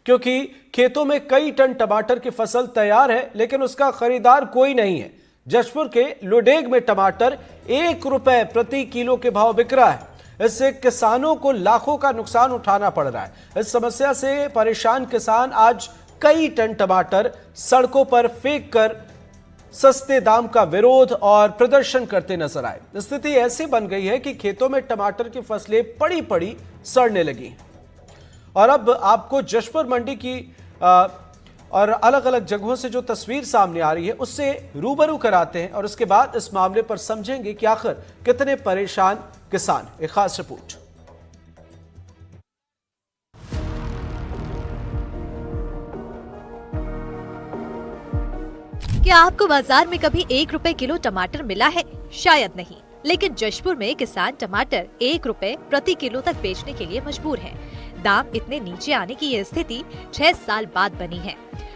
क्योंकि खेतों में कई टन टमाटर की फसल तैयार है लेकिन उसका खरीदार कोई नहीं है। जशपुर के लोडेग में टमाटर 1 रुपए प्रति किलो के भाव बिक रहा है। इससे किसानों को लाखों का नुकसान उठाना पड़ रहा है। इस समस्या से परेशान किसान आज कई टन टमाटर सड़कों पर फेंक कर सस्ते दाम का विरोध और प्रदर्शन करते नजर आए। स्थिति ऐसी बन गई है कि खेतों में टमाटर की फसलें पड़ी पड़ी सड़ने लगी। और अब आपको जशपुर मंडी की और अलग अलग जगहों से जो तस्वीर सामने आ रही है उससे रूबरू कराते हैं और उसके बाद इस मामले पर समझेंगे कि आखिर कितने परेशान किसान। एक खास रिपोर्ट। क्या आपको बाजार में कभी 1 रुपए किलो टमाटर मिला है? शायद नहीं, लेकिन जशपुर में किसान टमाटर 1 रुपए प्रति किलो तक बेचने के लिए मजबूर हैं। दाम इतने नीचे आने की ये स्थिति 6 साल बाद बनी है।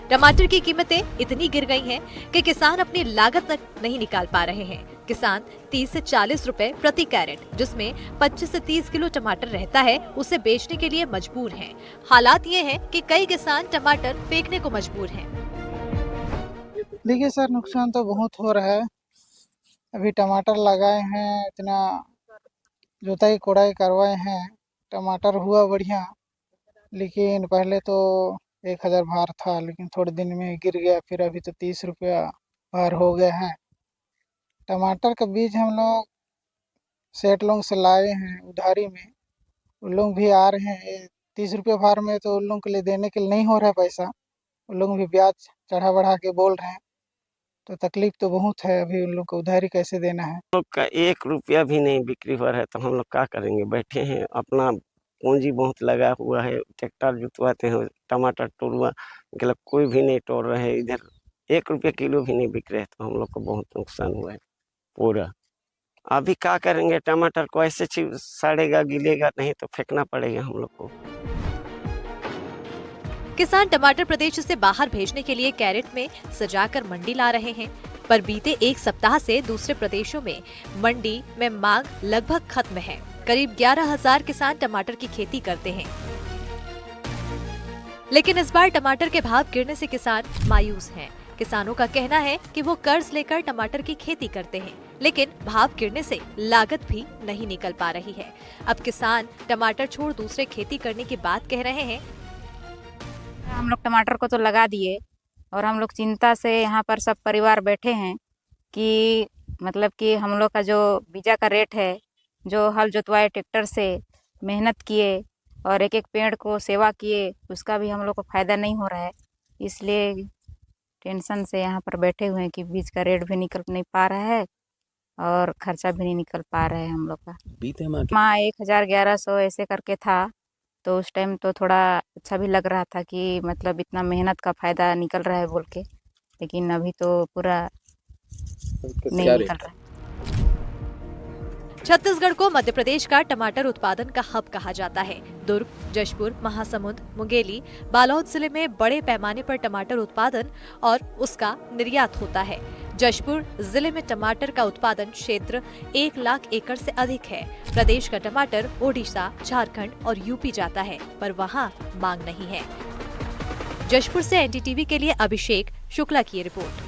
टमाटर की कीमतें इतनी गिर गई हैं कि किसान अपनी लागत तक नहीं निकाल पा रहे हैं। किसान 30 से 40 रुपए प्रति कैरेट, जिसमें 25 से 30 किलो टमाटर रहता है, उसे बेचने के लिए मजबूर हैं। हालात ये हैं कि कई किसान टमाटर फेंकने को मजबूर हैं। देखिए सर, नुकसान तो बहुत हो रहा है। अभी टमाटर लगाए हैं, इतना जुताई कोड़ाई करवाए हैं, टमाटर हुआ बढ़िया, लेकिन पहले तो 1,000 भार था, लेकिन थोड़े दिन में गिर गया, फिर अभी तो 30 रुपया भार हो गया है। टमाटर का बीज हम लोग सेठ लोग से लाए हैं उधारी में, उन लोग भी आ रहे हैं 30 रुपये भार में, तो उन लोग के लिए देने के लिए नहीं हो रहा है पैसा। उन लोग भी ब्याज चढ़ा बढ़ा के बोल रहे हैं, तो तकलीफ तो बहुत है। अभी उन लोग को उधारी कैसे देना है। लोग का 1 रुपया भी नहीं बिक्री हो रहा है, तो हम लोग क्या करेंगे? बैठे हैं, अपना पूंजी बहुत लगा हुआ है, ट्रैक्टर जुतवाते हैं, टमाटर तोड़वा मतलब कोई भी नहीं तोड़ रहे हैं। इधर 1 रुपया किलो भी नहीं बिक रहे, तो हम लोग को बहुत नुकसान हुआ है पूरा। अभी क्या करेंगे? टमाटर को ऐसे सड़ेगा, गिलेगा नहीं तो फेंकना पड़ेगा हम लोग को। किसान टमाटर प्रदेश से बाहर भेजने के लिए कैरेट में सजाकर मंडी ला रहे हैं, पर बीते 1 सप्ताह से दूसरे प्रदेशों में मंडी में मांग लगभग खत्म है। करीब 11,000 किसान टमाटर की खेती करते हैं, लेकिन इस बार टमाटर के भाव गिरने से किसान मायूस हैं। किसानों का कहना है कि वो कर्ज लेकर टमाटर की खेती करते हैं, लेकिन भाव गिरने से लागत भी नहीं निकल पा रही है। अब किसान टमाटर छोड़ दूसरे खेती करने की बात कह रहे हैं। हम लोग टमाटर को तो लगा दिए और हम लोग चिंता से यहाँ पर सब परिवार बैठे हैं कि मतलब कि हम लोग का जो बीजा का रेट है, जो हल जोतवाए ट्रैक्टर से, मेहनत किए और एक एक पेड़ को सेवा किए, उसका भी हम लोग को फायदा नहीं हो रहा है। इसलिए टेंशन से यहाँ पर बैठे हुए हैं कि बीज का रेट भी निकल नहीं पा रहा है और खर्चा भी नहीं निकल पा रहा है हम लोग का। बीते माँ 1,000-1,100 ऐसे करके था, तो उस टाइम तो थोड़ा अच्छा भी लग रहा था कि मतलब इतना मेहनत का फायदा निकल रहा है बोल के, लेकिन अभी तो पूरा नहीं निकल रहा है। छत्तीसगढ़ को मध्य प्रदेश का टमाटर उत्पादन का हब कहा जाता है। दुर्ग, जशपुर, महासमुंद, मुंगेली, बालोद जिले में बड़े पैमाने पर टमाटर उत्पादन और उसका निर्यात होता है। जशपुर जिले में टमाटर का उत्पादन क्षेत्र 1 लाख एकड़ से अधिक है। प्रदेश का टमाटर ओडिशा, झारखंड और यूपी जाता है, पर वहाँ मांग नहीं है। जशपुर से एनडीटीवी के लिए अभिषेक शुक्ला की रिपोर्ट।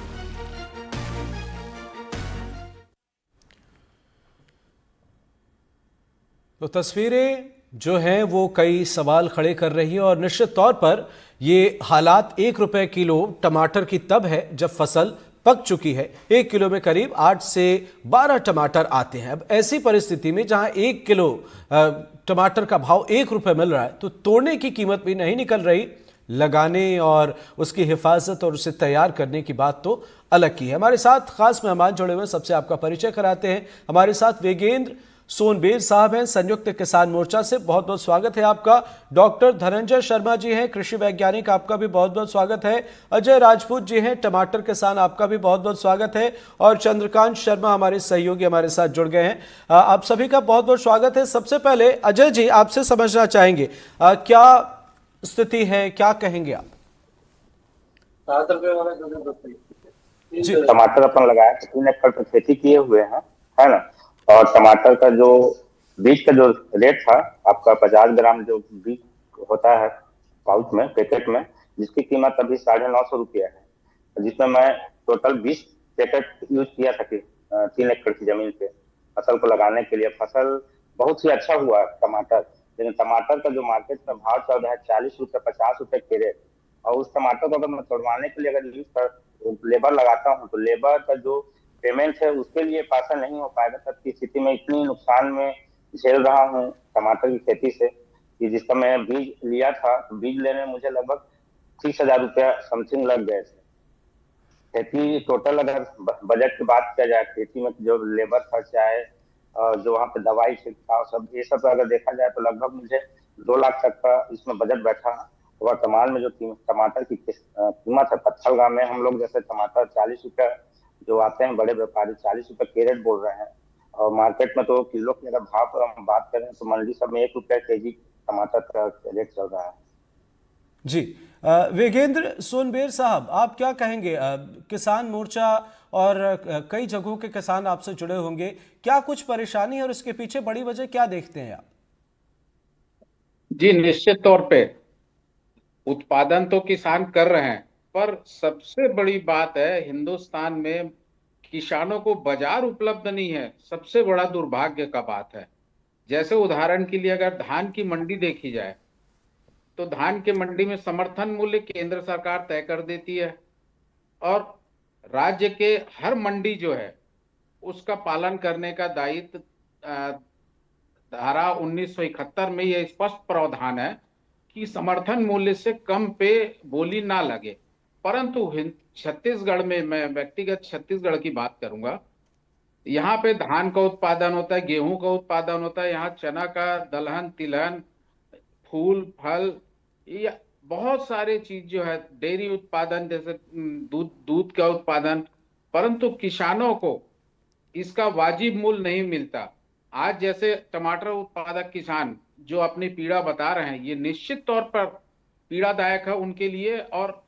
तो तस्वीरें जो हैं वो कई सवाल खड़े कर रही है और निश्चित तौर पर ये हालात 1 रुपए किलो टमाटर की तब है जब फसल पक चुकी है। 1 किलो में करीब 8 से 12 टमाटर आते हैं। अब ऐसी परिस्थिति में जहां 1 किलो टमाटर का भाव 1 रुपए मिल रहा है, तो तोड़ने की कीमत भी नहीं निकल रही। लगाने और उसकी हिफाजत और उसे तैयार करने की बात तो अलग की है। हमारे साथ खास मेहमान जुड़े हुए, सबसे आपका परिचय कराते हैं। हमारे साथ वेगेंद्र सोनबेर साहब हैं, संयुक्त किसान मोर्चा से, बहुत बहुत स्वागत है आपका। डॉक्टर धनंजय शर्मा जी हैं, कृषि वैज्ञानिक, आपका भी बहुत बहुत स्वागत है। अजय राजपूत जी हैं, टमाटर किसान, आपका भी बहुत बहुत स्वागत है। और चंद्रकांत शर्मा हमारे सहयोगी हमारे साथ जुड़ गए हैं, आप सभी का बहुत बहुत स्वागत है। सबसे पहले अजय जी, आपसे समझना चाहेंगे क्या स्थिति है, क्या कहेंगे आप? टमाटर अपन लगाया, 3 एकड़ पर खेती किए हुए हैं, है ना। और टमाटर का जो बीज का जो रेट था आपका 50 ग्राम जो बीज होता है, पाउच में, पैकेट में, जिसकी कीमत अभी 950 रुपया है, जिसमें मैं टोटल 20 पैकेट यूज किया था कि 3 एकड़ की जमीन पे फसल को लगाने के लिए। फसल बहुत ही अच्छा हुआ टमाटर, लेकिन टमाटर का जो मार्केट में भाव चल रहा है 40 रुपये 50 रुपये कैरेट, और उस टमाटर को अगर मैं तोड़वाने के लिए अगर यूज कर लेबर लगाता हूँ तो लेबर का जो पेमेंट है उसके लिए पैसा नहीं हो पाएगा। तब की स्थिति में इतनी नुकसान में झेल रहा हूँ टमाटर की खेती से कि जिसका मैं बीज लिया था, बीज लेने में मुझे लगभग 30,000 रुपया समथिंग लग गए थे। खेती टोटल अगर बजट की बात किया जाए, खेती में जो लेबर खर्चा है और जो वहाँ पे दवाई छिड़काव सब, ये सब अगर देखा जाए तो लगभग मुझे 2 लाख तक का इसमें बजट बैठा। वर्तमान में जो टमाटर की कीमत है, पत्थल गांव में हम लोग जैसे टमाटर 40 रुपया जो आते हैं बड़े व्यापारी 40 रुपये कैरेट बोल रहे हैं, और मार्केट में तो किलो के अगर भाव पर हम बात करें तो मंडी सब में 1 रुपया केजी टमाटर का रेट चल रहा है। जी, वेगेंद्र सोनबेर साहब, आप क्या कहेंगे? किसान मोर्चा और कई जगहों के किसान आपसे जुड़े होंगे, क्या कुछ परेशानी है और इसके पीछे बड़ी वजह क्या देखते हैं आप? जी, निश्चित तौर पे उत्पादन तो किसान कर रहे हैं, पर सबसे बड़ी बात है हिंदुस्तान में किसानों को बाजार उपलब्ध नहीं है। सबसे बड़ा दुर्भाग्य का बात है। जैसे उदाहरण के लिए अगर धान की मंडी देखी जाए तो धान के मंडी में समर्थन मूल्य केंद्र सरकार तय कर देती है, और राज्य के हर मंडी जो है उसका पालन करने का दायित्व धारा 1971 में यह स्पष्ट प्रावधान है कि समर्थन मूल्य से कम पे बोली ना लगे। परंतु छत्तीसगढ़ में, मैं व्यक्तिगत छत्तीसगढ़ की बात करूंगा, यहाँ पे धान का उत्पादन होता है, गेहूं का उत्पादन होता है, यहाँ चना का, दलहन, तिलहन, फूल, फल, या बहुत सारे चीज जो है, डेयरी उत्पादन जैसे दूध का उत्पादन, परंतु किसानों को इसका वाजिब मूल्य नहीं मिलता। आज जैसे टमाटर उत्पादक किसान जो अपनी पीड़ा बता रहे हैं, ये निश्चित तौर पर पीड़ादायक है उनके लिए, और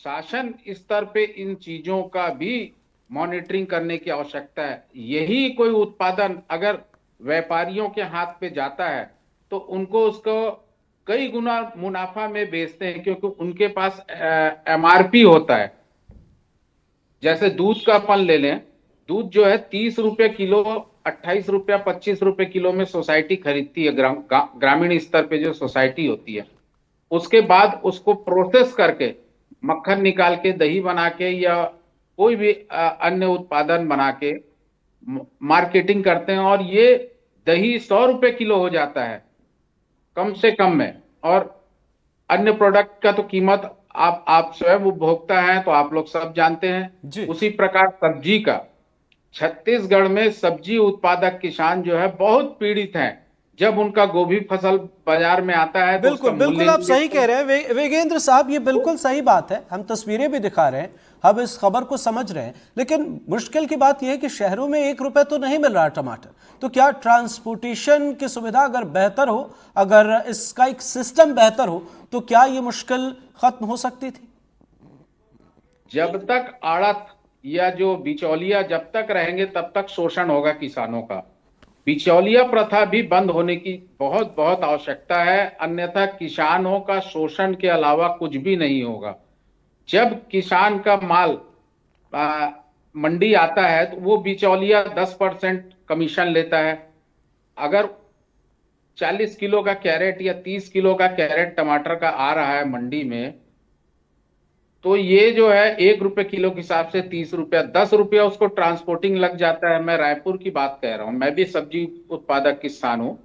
शासन स्तर पे इन चीजों का भी मॉनिटरिंग करने की आवश्यकता है। यही कोई उत्पादन अगर व्यापारियों के हाथ पे जाता है तो उनको उसको कई गुना मुनाफा में बेचते हैं, क्योंकि उनके पास MRP होता है। जैसे दूध का अपन ले लें, दूध जो है 30 रुपये किलो, 28 रुपया, 25 रुपये किलो में सोसाइटी खरीदती है, ग्रामीण स्तर पे जो सोसाइटी होती है। उसके बाद उसको प्रोसेस करके मक्खन निकाल के, दही बना के, या कोई भी अन्य उत्पादन बना के मार्केटिंग करते हैं, और ये दही 100 रुपये किलो हो जाता है कम से कम में। और अन्य प्रोडक्ट का तो कीमत आप स्वयं उपभोक्ता हैं तो आप लोग सब जानते हैं। उसी प्रकार सब्जी का, छत्तीसगढ़ में सब्जी उत्पादक किसान जो है बहुत पीड़ित हैं। जब उनका गोभी फसल बाजार में आता है तो बिल्कुल बिल्कुल आप सही कह रहे हैं वेगेंद्र साहब, ये बिल्कुल सही बात है। हम तस्वीरें भी दिखा रहे हैं, हम इस खबर को समझ रहे हैं, लेकिन मुश्किल की बात यह है कि शहरों में 1 रुपए तो नहीं मिल रहा टमाटर। तो क्या ट्रांसपोर्टेशन की सुविधा अगर बेहतर हो, अगर इसका एक सिस्टम बेहतर हो, तो क्या ये मुश्किल खत्म हो सकती थी? जब तक आड़त या जो बिचौलिया जब तक रहेंगे तब तक शोषण होगा किसानों का। बिचौलिया प्रथा भी बंद होने की बहुत बहुत आवश्यकता है, अन्यथा किसानों का शोषण के अलावा कुछ भी नहीं होगा। जब किसान का माल मंडी आता है तो वो बिचौलिया 10% कमीशन लेता है। अगर 40 किलो का कैरेट या 30 किलो का कैरेट टमाटर का आ रहा है मंडी में, तो ये जो है 1 रुपए किलो के हिसाब से 30 रुपया, 10 रुपया उसको ट्रांसपोर्टिंग लग जाता है। मैं रायपुर की बात कह रहा हूँ, मैं भी सब्जी उत्पादक किसान हूँ,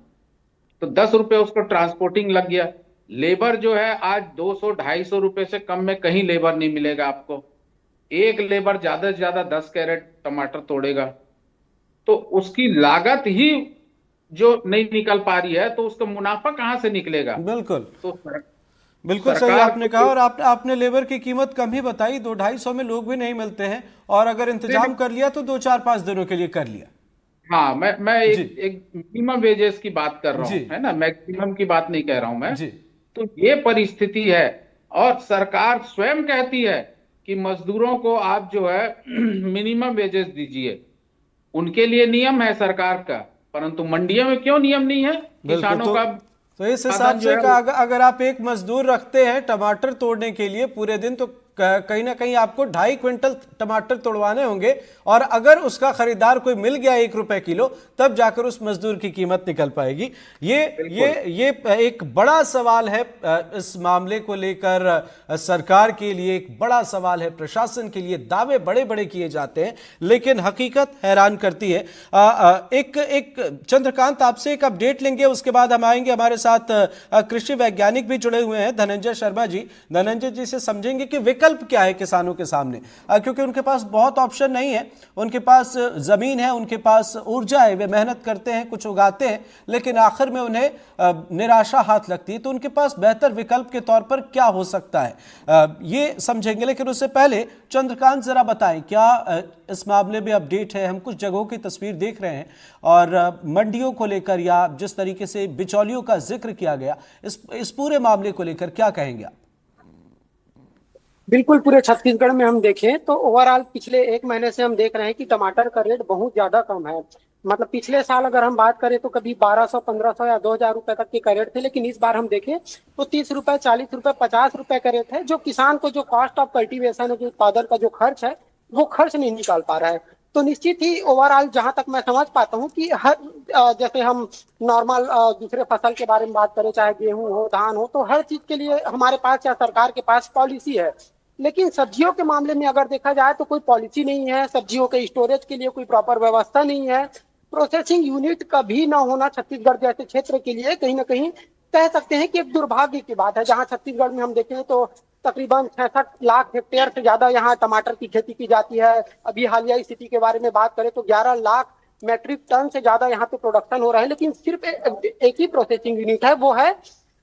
तो 10 रुपये उसको ट्रांसपोर्टिंग लग गया। लेबर जो है आज 200-250 रुपए से कम में कहीं लेबर नहीं मिलेगा आपको। एक लेबर ज्यादा से ज्यादा 10 कैरेट टमाटर तोड़ेगा, तो उसकी लागत ही जो नहीं निकल पा रही है, तो उसका मुनाफा कहाँ से निकलेगा? बिल्कुल तो बिल्कुल सही आपने कहा, और आपने लेबर की कीमत कम ही बताई। 200-250 में लोग भी नहीं मिलते हैं, और अगर इंतजाम कर लिया तो 2-4-5 दिनों के लिए कर लिया। हाँ, मैं एक मिनिमम वेजेस की बात कर रहा हूँ, है ना, मैक्सिमम की बात नहीं कह रहा हूं मैं। तो ये परिस्थिति है, और सरकार स्वयं कहती है कि मजदूरों को आप जो है मिनिमम वेजेस दीजिए। उनके लिए नियम है सरकार का, परंतु मंडियों में क्यों नियम नहीं है किसानों का? तो इस हिसाब साधन जो से है का अगर आप एक मजदूर रखते हैं टमाटर तोड़ने के लिए पूरे दिन, तो कहीं ना कहीं आपको 2.5 क्विंटल टमाटर तोड़वाने होंगे, और अगर उसका खरीदार कोई मिल गया 1 रुपए किलो, तब जाकर उस मजदूर की कीमत निकल पाएगी। ये एक बड़ा सवाल है इस मामले को लेकर, सरकार के लिए एक बड़ा सवाल है, प्रशासन के लिए दावे बड़े बड़े किए जाते हैं, लेकिन हकीकत हैरान करती है। एक चंद्रकांत, आपसे एक अपडेट लेंगे, उसके बाद हम आएंगे। हमारे साथ कृषि वैज्ञानिक भी जुड़े हुए हैं, धनंजय शर्मा जी। धनंजय जी से समझेंगे कि विकल्प क्या है किसानों के सामने, क्योंकि उनके पास बहुत ऑप्शन नहीं है। उनके पास जमीन है, उनके पास ऊर्जा है, वे मेहनत करते हैं, कुछ उगाते हैं, लेकिन आखिर में उन्हें निराशा हाथ लगती है। तो उनके पास बेहतर विकल्प के तौर पर क्या हो सकता है, ये समझेंगे। लेकिन उससे पहले चंद्रकांत, जरा बताएं क्या इस मामले में अपडेट है। हम कुछ जगहों की तस्वीर देख रहे हैं, और मंडियों को लेकर या जिस तरीके से बिचौलियों का जिक्र किया गया, इस पूरे मामले को लेकर क्या कहेंगे आप? बिल्कुल, पूरे छत्तीसगढ़ में हम देखें तो ओवरऑल पिछले एक महीने से हम देख रहे हैं कि टमाटर का रेट बहुत ज्यादा कम है। मतलब पिछले साल अगर हम बात करें तो कभी 1200, 1500 या 2000 रुपए तक के रेट थे, लेकिन इस बार हम देखें तो 30 रुपए, 40 रुपए, 50 रुपए का रेट है। जो किसान को जो कॉस्ट ऑफ कल्टीवेशन है, जो उत्पादन का जो खर्च है, वो खर्च नहीं निकाल पा रहा है। तो निश्चित ही ओवरऑल जहां तक मैं समझ पाता हूं कि हर जैसे हम नॉर्मल दूसरे फसल के बारे में बात करें, चाहे गेहूं हो, धान हो, तो हर चीज के लिए हमारे पास या सरकार के पास पॉलिसी है। लेकिन सब्जियों के मामले में अगर देखा जाए तो कोई पॉलिसी नहीं है, सब्जियों के स्टोरेज के लिए कोई प्रॉपर व्यवस्था नहीं है। प्रोसेसिंग यूनिट का भी ना होना छत्तीसगढ़ जैसे क्षेत्र के लिए कहीं ना कहीं कह सकते हैं कि एक दुर्भाग्य की बात है। जहां छत्तीसगढ़ में हम देखें तो तकरीबन 66 लाख हेक्टेयर से ज्यादा यहाँ टमाटर की खेती की जाती है। अभी हालिया स्थिति के बारे में बात करें तो 11 लाख मेट्रिक टन से ज्यादा यहाँ पे प्रोडक्शन हो रहा है, लेकिन सिर्फ एक ही प्रोसेसिंग यूनिट है, वो है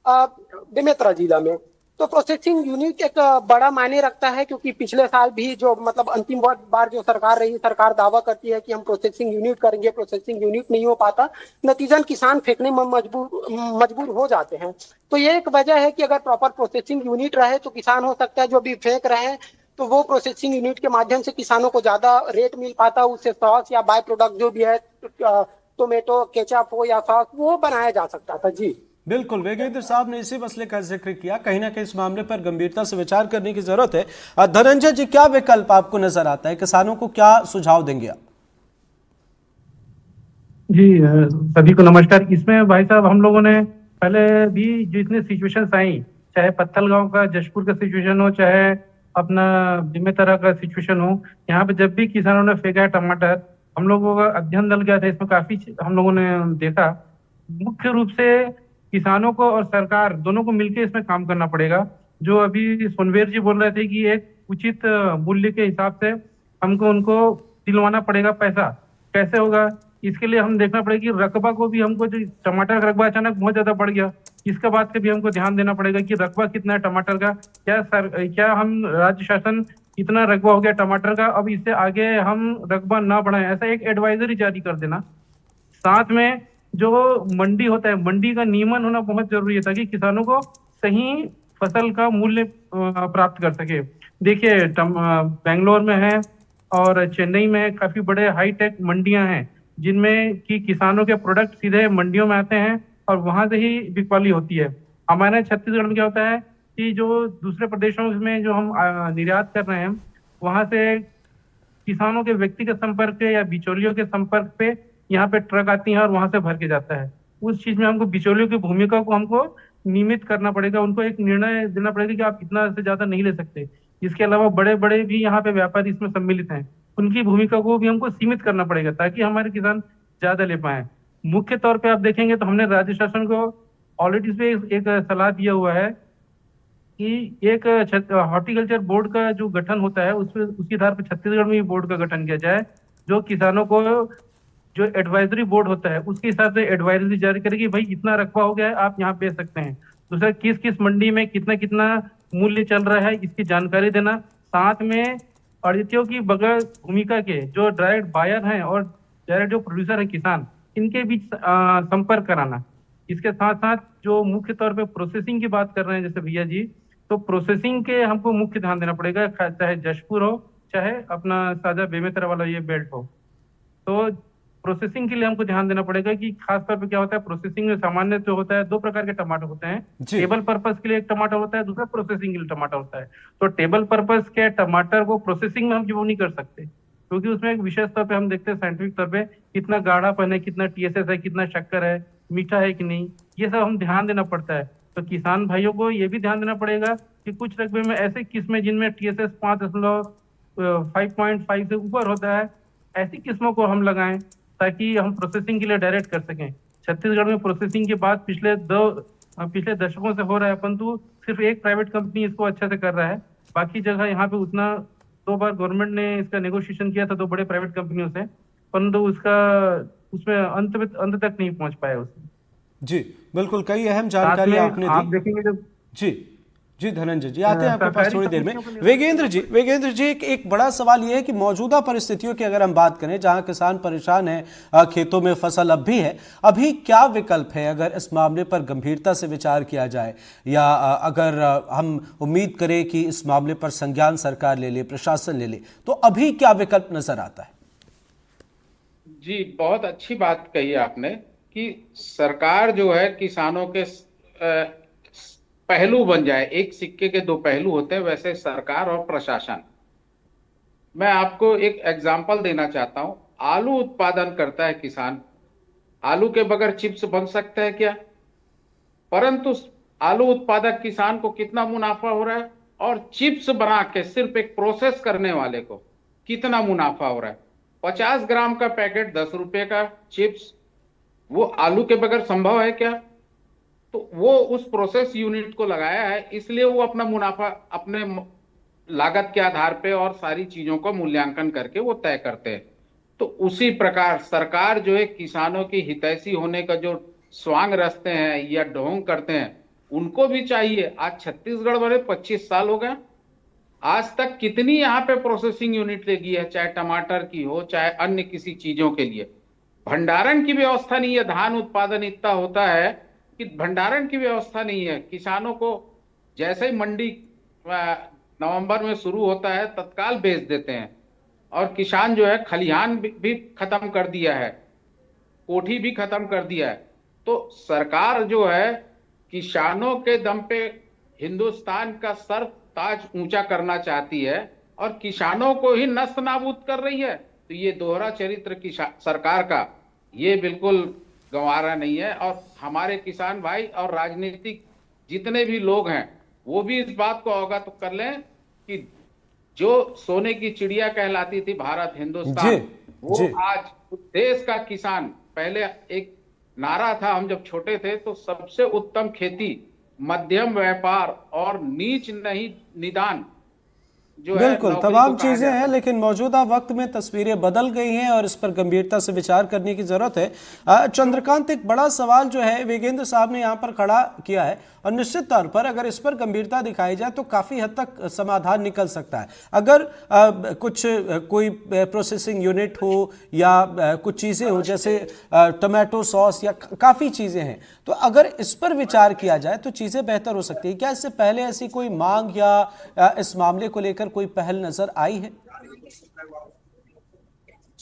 बेमेतरा जिला में। तो प्रोसेसिंग यूनिट एक बड़ा मायने रखता है, क्योंकि पिछले साल भी जो मतलब अंतिम बार जो सरकार रही, सरकार दावा करती है कि हम प्रोसेसिंग यूनिट करेंगे, प्रोसेसिंग यूनिट नहीं हो पाता, नतीजन किसान फेंकने में मजबूर हो जाते हैं। तो ये एक वजह है कि अगर प्रॉपर प्रोसेसिंग यूनिट रहे तो किसान हो सकता है जो अभी फेंक रहे हैं, तो वो प्रोसेसिंग यूनिट के माध्यम से किसानों को ज्यादा रेट मिल पाता, उससे सॉस या बाय प्रोडक्ट जो भी है, टोमेटो केचप हो या सॉस, वो बनाया जा सकता था। जी बिल्कुल, वेगेंद्र साहब ने इसी मसले का जिक्र किया। कहीं ना कहीं इस मामले पर गंभीरता से विचार करने की जरूरत है। धनंजय जी, क्या विकल्प आपको नजर आता है, किसानों को क्या सुझाव देंगे आप? जी, सभी को नमस्कार। इसमें भाई साहब, हम लोगों ने पहले भी जितने सिचुएशंस आई, चाहे पत्थलगांव का, जशपुर का सिचुएशन हो, चाहे अपना बेमेतरा का सिचुएशन हो, यहाँ पे जब भी किसानों ने फेंका है टमाटर, हम लोगों का अध्ययन दल गया था, इसमें काफी हम लोगों ने देखा। मुख्य रूप से किसानों को और सरकार दोनों को मिलकर इसमें काम करना पड़ेगा। जो अभी सोनवेर जी बोल रहे थे कि एक उचित मूल्य के हिसाब से हमको उनको दिलवाना पड़ेगा पैसा। कैसे होगा, इसके लिए हम देखना पड़ेगा कि रकबा को भी हमको, जो टमाटर का रकबा अचानक बहुत ज्यादा बढ़ गया, इसका बात का भी हमको ध्यान देना पड़ेगा कि रकबा कितना है टमाटर का। क्या हम राज्य शासन इतना रकबा हो गया टमाटर का, अब इससे आगे हम रकबा ना बढ़ाएं, ऐसा एक एडवाइजरी जारी कर देना। साथ में जो मंडी होता है, मंडी का नियमन होना बहुत जरूरी है, ताकि किसानों को सही फसल का मूल्य प्राप्त कर सके। देखिए, बेंगलोर में है और चेन्नई में काफी बड़े हाईटेक मंडियां हैं, जिनमें कि किसानों के प्रोडक्ट सीधे मंडियों में आते हैं और वहां से ही बिकवाली होती है। हमारे छत्तीसगढ़ में क्या होता है कि जो दूसरे प्रदेशों में जो हम निर्यात कर रहे हैं, वहां से किसानों के व्यक्तिगत संपर्क पे या बिचौलियों के संपर्क पे यहाँ पे ट्रक आती है और वहां से भर के जाता है। उस चीज में हमको बिचौलियों की भूमिका को हमको नियमित करना पड़ेगा, उनको एक निर्णय देना पड़ेगा कि आप इतना से ज्यादा नहीं ले सकते। इसके अलावा बड़े बड़े भी यहाँ पे व्यापारी इसमें सम्मिलित हैं, उनकी भूमिका को भी हमको सीमित करना पड़ेगा, ताकि हमारे किसान ज्यादा ले पाए। मुख्य तौर पे आप देखेंगे तो हमने राज्य शासन को ऑलरेडी इसमें एक सलाह दिया हुआ है कि एक हॉर्टिकल्चर बोर्ड का जो गठन होता है, उसके आधार पर छत्तीसगढ़ में भी बोर्ड का गठन किया जाए, जो किसानों को, जो एडवाइजरी बोर्ड होता है उसके हिसाब से एडवाइजरी जारी करेगी, भाई इतना रकबा हो गया है, आप यहाँ बेच सकते हैं। दूसरा, किस किस मंडी में कितना कितना मूल्य चल रहा है, इसकी जानकारी देना। साथ में आड़तियों की बगैर भूमिका के जो डायरेक्ट बायर हैं और डायरेक्ट जो प्रोड्यूसर है किसान, इनके बीच संपर्क कराना। इसके साथ साथ जो मुख्य तौर पे प्रोसेसिंग की बात कर रहे हैं जैसे भैया जी, तो प्रोसेसिंग के हमको मुख्य ध्यान देना पड़ेगा, चाहे जशपुर हो, चाहे अपना साझा बेमेतरा वाला ये बेल्ट हो। तो प्रोसेसिंग के लिए हमको ध्यान देना पड़ेगा कि खास तौर पे क्या होता है प्रोसेसिंग में सामान्य जो होता है 2 प्रकार के टमाटर होते हैं। जी। टेबल पर्पस के लिए एक टमाटर होता है, दूसरा प्रोसेसिंग के लिए टमाटर होता है। तो टेबल पर्पस के टमाटर को प्रोसेसिंग में हम जो नहीं कर सकते, क्योंकि उसमें एक विशेष तौर पे हम देखते हैं साइंटिफिक तौर पे कितना गाढ़ापन है, कितना टीएसएस है, कितना शक्कर है, मीठा है कि नहीं, ये सब हम ध्यान देना पड़ता है। तो किसान भाइयों को ये भी ध्यान देना पड़ेगा कि कुछ रकबे में ऐसे किस्में जिनमें टीएसएस 5.5 से ऊपर होता है, ऐसी किस्मों को हम लगाएं ताकि हम प्रोसेसिंग के लिए डायरेक्ट कर सकें। छत्तीसगढ़ में प्रोसेसिंग के बाद पिछले दशकों से हो रहा है, परंतु सिर्फ एक प्राइवेट कंपनी इसको अच्छे से कर रहा है। बाकी जगह यहाँ पे उतना 2 बार गवर्नमेंट ने इसका नेगोशिएशन किया था 2 बड़े प्राइवेट कंपनियों से, परंतु उसमें अंत तक नहीं पहुंच पाया उसमें। जी बिल्कुल, कई अहम जानकारी आपने आप दी। देखेंगे जब जी धनंजय जी आते हैं आपके पास सरकारी थोड़ी देर में। कंपनियों को वेगेंद्र जी एक बड़ा सवाल यह है कि मौजूदा परिस्थितियों की अगर हम बात करें, जहां किसान परेशान है, खेतों में फसल अब भी है, अभी क्या विकल्प है अगर इस मामले पर गंभीरता से विचार किया जाए, या अगर हम उम्मीद करें कि इस मामले पर संज्ञान सरकार ले ले, प्रशासन ले ले, तो अभी क्या विकल्प नजर आता है? जी, बहुत अच्छी बात कही आपने कि सरकार जो है किसानों के पहलू बन जाए। एक सिक्के के 2 पहलू होते हैं, वैसे सरकार और प्रशासन। मैं आपको एक एग्जांपल देना चाहता हूं। आलू उत्पादन करता है किसान, आलू के बगैर चिप्स बन सकता है क्या? परंतु आलू उत्पादक किसान को कितना मुनाफा हो रहा है, और चिप्स बना के सिर्फ एक प्रोसेस करने वाले को कितना मुनाफा हो रहा है। 50 ग्राम का पैकेट 10 रुपए का चिप्स, वो आलू के बगैर संभव है क्या? तो वो उस प्रोसेस यूनिट को लगाया है, इसलिए वो अपना मुनाफा अपने लागत के आधार पे और सारी चीजों को मूल्यांकन करके वो तय करते हैं। तो उसी प्रकार सरकार जो है किसानों की हितैषी होने का जो स्वांग रचते हैं या ढोंग करते हैं, उनको भी चाहिए। आज छत्तीसगढ़ वाले 25 साल हो गए, आज तक कितनी यहाँ पे प्रोसेसिंग यूनिट लगी है, चाहे टमाटर की हो चाहे अन्य किसी चीजों के लिए। भंडारण की व्यवस्था नहीं है। धान उत्पादन इतना होता है कि भंडारण की व्यवस्था नहीं है। किसानों को जैसे ही मंडी नवंबर में शुरू होता है तत्काल बेच देते हैं, और किसान जो है खलिहान भी खत्म कर दिया है, कोठी भी खत्म कर दिया है। तो सरकार जो है किसानों के दम पे हिंदुस्तान का सर ताज ऊंचा करना चाहती है और किसानों को ही नस्त नाबूद कर रही है। तो ये दोहरा चरित्र की सरकार का ये बिल्कुल गंवारा नहीं है। और हमारे किसान भाई और राजनीतिक जितने भी लोग हैं वो भी इस बात को अवगत कर लें कि जो सोने की चिड़िया कहलाती थी भारत हिंदुस्तान, वो आज देश का किसान, पहले एक नारा था हम जब छोटे थे, तो सबसे उत्तम खेती मध्यम व्यापार और नीच नहीं निदान जो है। बिल्कुल, तमाम चीजें हैं, लेकिन मौजूदा वक्त में तस्वीरें बदल गई हैं और इस पर गंभीरता से विचार करने की जरूरत है। चंद्रकांत, एक बड़ा सवाल जो है वेगेंद्र साहब ने यहाँ पर खड़ा किया है, और निश्चित तौर पर अगर इस पर गंभीरता दिखाई जाए तो काफी हद तक समाधान निकल सकता है। अगर कोई प्रोसेसिंग यूनिट हो या कुछ चीजें हो, जैसे टमाटो सॉस या काफी चीजें हैं, तो अगर इस पर विचार किया जाए तो चीजें बेहतर हो सकती है। क्या इससे पहले ऐसी कोई मांग या इस मामले को लेकर कोई पहल नजर आई है?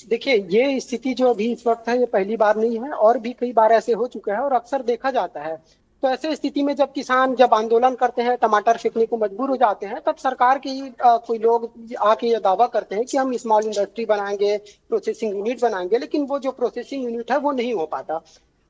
देखिए, ये स्थिति जो अभी इस वक्त है ये पहली बार नहीं है, और भी कई बार ऐसे हो चुका है और अक्सर देखा जाता है। तो ऐसे स्थिति में जब किसान आंदोलन करते हैं, टमाटर फेंकने को मजबूर हो जाते हैं, तब सरकार के ही कोई लोग आके ये दावा करते हैं कि हम स्मॉल इंडस्ट्री बनाएंगे, प्रोसेसिंग यूनिट बनाएंगे, लेकिन वो जो प्रोसेसिंग यूनिट है वो नहीं हो पाता।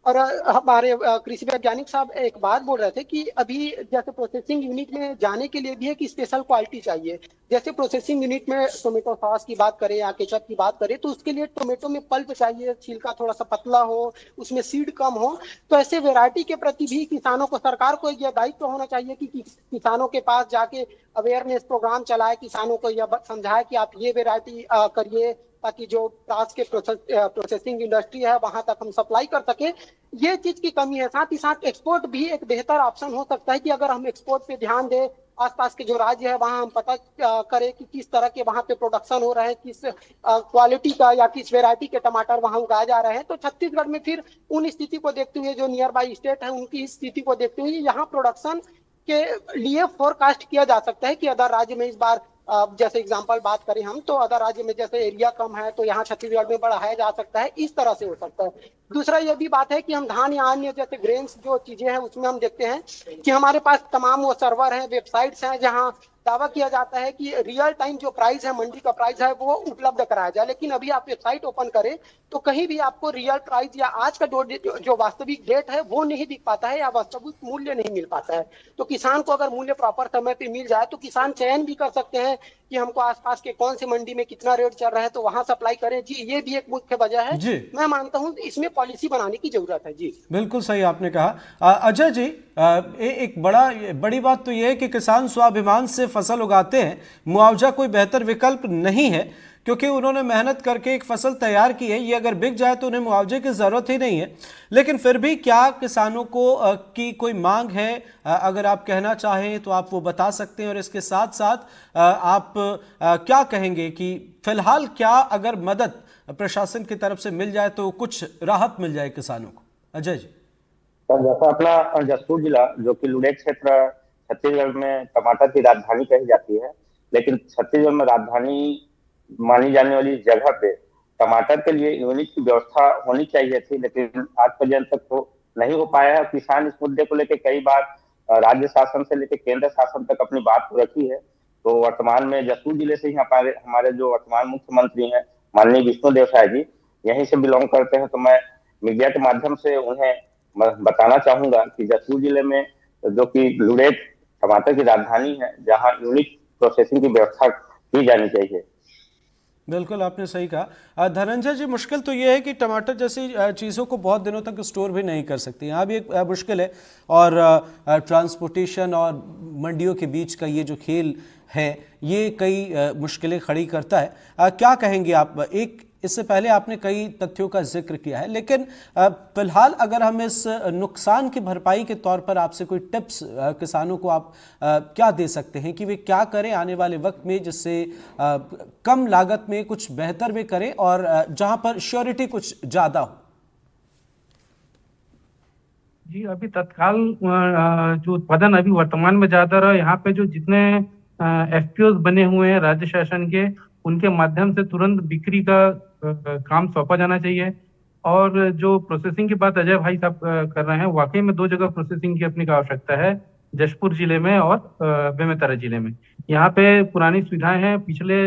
और हमारे कृषि वैज्ञानिक साहब एक बात बोल रहे थे कि अभी जैसे प्रोसेसिंग यूनिट में जाने के लिए भी एक स्पेशल क्वालिटी चाहिए। जैसे प्रोसेसिंग यूनिट में टोमेटो सॉस की बात करें या केचप की बात करें, तो उसके लिए टोमेटो में पल्प चाहिए, छिलका थोड़ा सा पतला हो, उसमें सीड कम हो। तो ऐसे वैरायटी के प्रति भी किसानों को, सरकार को यह दायित्व होना चाहिए कि किसानों के पास जाके अवेयरनेस प्रोग्राम चलाए, किसानों को यह समझाए कि आप ये वैरायटी करिए, ताकि जो पास के प्रोसेसिंग इंडस्ट्री है वहां तक हम सप्लाई कर सके। ये चीज की कमी है। साथ ही साथ एक्सपोर्ट भी एक बेहतर ऑप्शन हो सकता है कि अगर हम एक्सपोर्ट पे ध्यान दें, आसपास के जो राज्य है वहां हम पता करें कि किस तरह के वहां पे प्रोडक्शन हो रहा है, किस क्वालिटी का या किस वेरायटी के टमाटर वहां उगाए जा रहे हैं। तो छत्तीसगढ़ में फिर उन स्थिति को देखते हुए, जो नियर बाई स्टेट है उनकी स्थिति को देखते हुए यहाँ प्रोडक्शन के लिए फोरकास्ट किया जा सकता है कि अदर राज्य में इस बार जैसे एग्जांपल बात करें हम तो अदर राज्य में जैसे एरिया कम है तो यहाँ छत्तीसगढ़ में बढ़ाया जा सकता है, इस तरह से हो सकता है। दूसरा ये भी बात है कि हम धान या अन्य जैसे ग्रेन्स जो चीजें हैं उसमें हम देखते हैं कि हमारे पास तमाम वो सर्वर हैं, वेबसाइट्स हैं जहाँ दावा किया जाता है कि रियल टाइम जो प्राइस है, मंडी का प्राइस है वो उपलब्ध कराया जाए, लेकिन अभी आप वेबसाइट ओपन करें तो कहीं भी आपको रियल प्राइस या आज का जो वास्तविक रेट है वो नहीं दिख पाता है या वास्तविक मूल्य नहीं मिल पाता है। तो किसान को अगर मूल्य प्रॉपर समय पे मिल जाए तो किसान चयन भी कर सकते हैं कि हमको आसपास के कौन सी मंडी में कितना रेट चल रहा है तो वहां सप्लाई करें। जी, ये भी एक मुख्य वजह है। जी, मैं मानता हूं इसमें पॉलिसी बनाने की जरूरत है। जी बिल्कुल सही आपने कहा। अजय जी, एक बड़ी बात तो यह है कि किसान स्वाभिमान से फसल उगाते हैं, मुआवजा कोई बेहतर विकल्प नहीं है क्योंकि उन्होंने मेहनत करके एक फसल तैयार की है, ये अगर बिक जाए तो उन्हें मुआवजे की जरूरत ही नहीं है। लेकिन फिर भी क्या किसानों को की कोई मांग है? अगर आप कहना चाहें तो आप वो बता सकते हैं, और इसके साथ साथ आप क्या कहेंगे कि फिलहाल क्या अगर मदद प्रशासन की तरफ से मिल जाए तो कुछ राहत मिल जाए किसानों को? अजय जी। सर, जैसा अपना जशपुर जिला जो कि लुड़ेक क्षेत्र छत्तीसगढ़ में टमाटर की राजधानी कही जाती है, लेकिन छत्तीसगढ़ में राजधानी मानी जाने वाली जगह पे टमाटर के लिए यूनिट की व्यवस्था होनी चाहिए थी, लेकिन आज पर्यंत तक तो नहीं हो पाया है। किसान इस मुद्दे को लेकर कई बार राज्य शासन से लेकर केंद्र शासन तक अपनी बात को रखी है। तो वर्तमान में जशपुर जिले से ही हमारे जो वर्तमान मुख्यमंत्री हैं माननीय विष्णुदेव साय जी यहीं से बिलोंग करते हैं, तो मैं मीडिया के माध्यम से उन्हें बताना चाहूंगा कि जशपुर जिले में जो कि लुड़ेक टमाटर की राजधानी है, जहां यूनिक प्रोसेसिंग की व्यवस्था की जानी चाहिए। बिल्कुल आपने सही कहा। धनंजय जी, मुश्किल तो ये है कि टमाटर जैसी चीज़ों को बहुत दिनों तक स्टोर भी नहीं कर सकती, यहाँ भी एक मुश्किल है, और ट्रांसपोर्टेशन और मंडियों के बीच का ये जो खेल है ये कई मुश्किलें खड़ी करता है। क्या कहेंगे आप? इससे पहले आपने कई तथ्यों का जिक्र किया है, लेकिन फिलहाल अगर हम इस नुकसान की भरपाई के तौर पर आपसे कोई टिप्स किसानों को आप क्या दे सकते हैं कि वे क्या करें आने वाले वक्त में, जिससे कम लागत में कुछ बेहतर वे करें और जहां पर श्योरिटी कुछ ज़्यादा हो? जी, अभी तत्काल जो उत्पादन अभी वर्तमान में ज़्यादा रहा, यहाँ पे जो जितने एफपीओ बने हुए हैं राज्य शासन के, उनके माध्यम से तुरंत बिक्री का काम सौंपा जाना चाहिए। और जो प्रोसेसिंग की बात अजय भाई साहब कर रहे हैं, वाकई में 2 जगह प्रोसेसिंग की अपनी का आवश्यकता है, जशपुर जिले में और बेमेतरा जिले में। यहाँ पे पुरानी सुविधाएं हैं, पिछले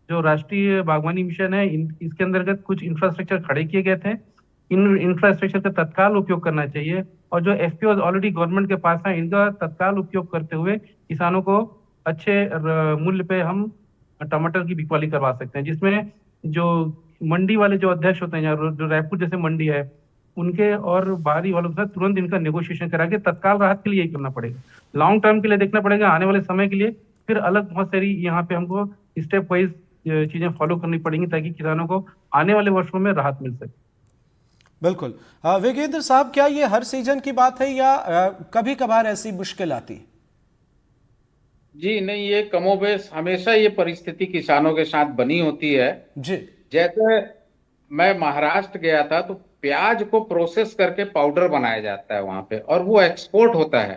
जो राष्ट्रीय बागवानी मिशन है इसके अंतर्गत कुछ इंफ्रास्ट्रक्चर खड़े किए गए थे, इन इंफ्रास्ट्रक्चर का तत्काल उपयोग करना चाहिए, और जो एफपीओ ऑलरेडी गवर्नमेंट के पास है इनका तत्काल उपयोग करते हुए किसानों को अच्छे मूल्य पे हम टमाटर की बिकवाली करवा सकते हैं, जिसमें जो मंडी वाले जो अध्यक्ष होते हैं, जो रायपुर जैसे मंडी है, उनके और बाहरी वालों के साथ तुरंत इनका नेगोशिएशन करा के तत्काल राहत के लिए यही करना पड़ेगा। लॉन्ग टर्म के लिए देखना पड़ेगा, आने वाले समय के लिए फिर अलग बहुत सारी यहाँ पे हमको स्टेप वाइज चीजें फॉलो करनी पड़ेंगी ताकि किसानों को आने वाले वर्षों में राहत मिल सके। बिल्कुल। विजेंद्र साहब, क्या ये हर सीजन की बात है या कभी कभार ऐसी मुश्किल आती है? जी नहीं, ये कमोबेश हमेशा ये परिस्थिति किसानों के साथ बनी होती है। जी, जैसे मैं महाराष्ट्र गया था तो प्याज को प्रोसेस करके पाउडर बनाया जाता है वहां पे और वो एक्सपोर्ट होता है।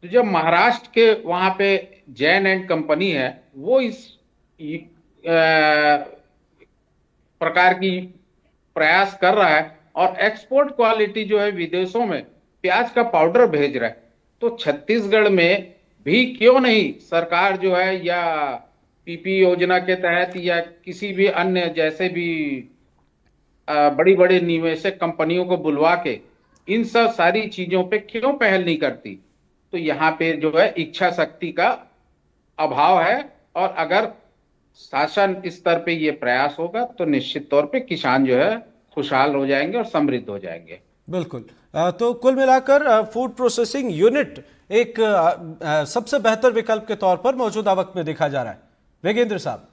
तो जब महाराष्ट्र के वहां पे जैन एंड कंपनी है, वो इस प्रकार की प्रयास कर रहा है और एक्सपोर्ट क्वालिटी जो है विदेशों में प्याज का पाउडर भेज रहा है, तो छत्तीसगढ़ में भी क्यों नहीं सरकार जो है या पीपी योजना के तहत या किसी भी अन्य जैसे भी बड़ी बड़ी निवेशक कंपनियों को बुलवा के इन सब सारी चीजों पे क्यों पहल नहीं करती? तो यहाँ पे जो है इच्छा शक्ति का अभाव है, और अगर शासन स्तर पे ये प्रयास होगा तो निश्चित तौर पे किसान जो है खुशहाल हो जाएंगे और समृद्ध हो जाएंगे। बिल्कुल। तो कुल मिलाकर फूड प्रोसेसिंग यूनिट एक सबसे बेहतर विकल्प के तौर पर मौजूदा वक्त में देखा जा रहा है। विजेंद्र साहब।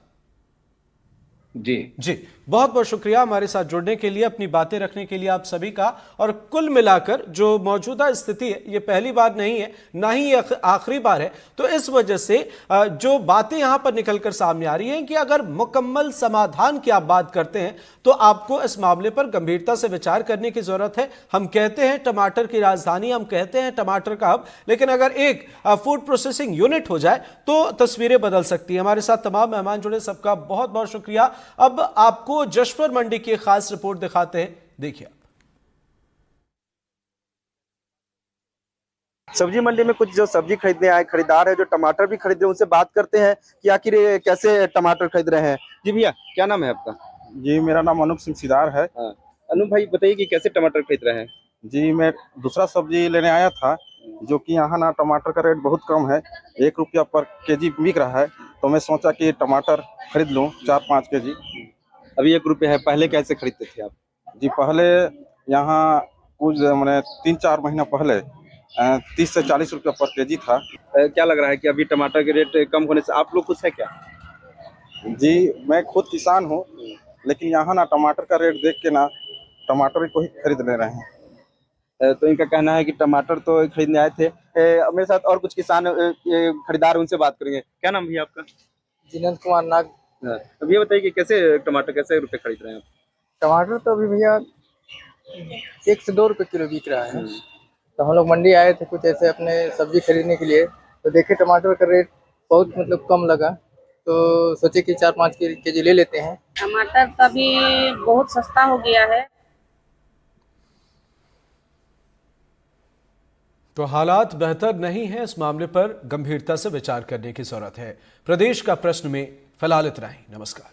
जी, बहुत बहुत शुक्रिया हमारे साथ जुड़ने के लिए, अपनी बातें रखने के लिए आप सभी का। और कुल मिलाकर जो मौजूदा स्थिति है ये पहली बार नहीं है, ना ही ये आखिरी बार है। तो इस वजह से जो बातें यहां पर निकलकर सामने आ रही हैं कि अगर मुकम्मल समाधान की आप बात करते हैं तो आपको इस मामले पर गंभीरता से विचार करने की जरूरत है। हम कहते हैं टमाटर की राजधानी, हम कहते हैं टमाटर का हब, लेकिन अगर एक फूड प्रोसेसिंग यूनिट हो जाए तो तस्वीरें बदल सकती हैं। हमारे साथ तमाम मेहमान जुड़े, सबका बहुत बहुत शुक्रिया। अब आपको जशपुर मंडी की खास रिपोर्ट दिखाते हैं, देखिए। सब्जी मंडी में कुछ जो सब्जी खरीदने आए खरीदार है, जो टमाटर भी खरीद रहे हैं, उनसे बात करते हैं कि आखिर ये कैसे टमाटर खरीद रहे हैं। जी भैया, क्या नाम है आपका? जी, मेरा नाम अनूप सिंह सिदार है। अनु भाई बताइए कि कैसे टमाटर खरीद रहे हैं? जी, मैं दूसरा सब्जी लेने आया था, जो कि यहाँ ना टमाटर का रेट बहुत कम है, 1 रुपया पर केजी बिक रहा है, तो मैं सोचा कि टमाटर खरीद लूँ 4-5 केजी। अभी 1 रुपया है, पहले कैसे खरीदते थे आप? जी, पहले यहाँ कुछ मैंने 3-4 महीना पहले 30 से 40 रुपया पर केजी था। क्या लग रहा है कि अभी टमाटर के रेट कम होने से आप लोग खुश है क्या? जी, मैं खुद किसान हूँ, लेकिन यहाँ ना टमाटर का रेट देख के ना टमाटर को ही खरीद ले रहे हैं। तो इनका कहना है कि टमाटर तो खरीदने आए थे। मेरे साथ और कुछ किसान खरीदार, उनसे बात करेंगे। क्या नाम भैया आपका? जिनेंद्र कुमार नाग। भैया बताइए कि कैसे टमाटर कैसे रुपए खरीद रहे हैं आप? टमाटर तो अभी भैया 1 से 2 रुपए किलो बिक रहा है। तो हम लोग मंडी आए थे कुछ ऐसे अपने सब्जी खरीदने के लिए, तो देखे टमाटर का रेट बहुत मतलब कम लगा, तो सोचे कि 4-5 केजी ले लेते हैं। टमाटर तो अभी बहुत सस्ता हो गया है। तो हालात बेहतर नहीं है, इस मामले पर गंभीरता से विचार करने की जरूरत है। प्रदेश का प्रश्न में फिलहाल इतना ही। नमस्कार।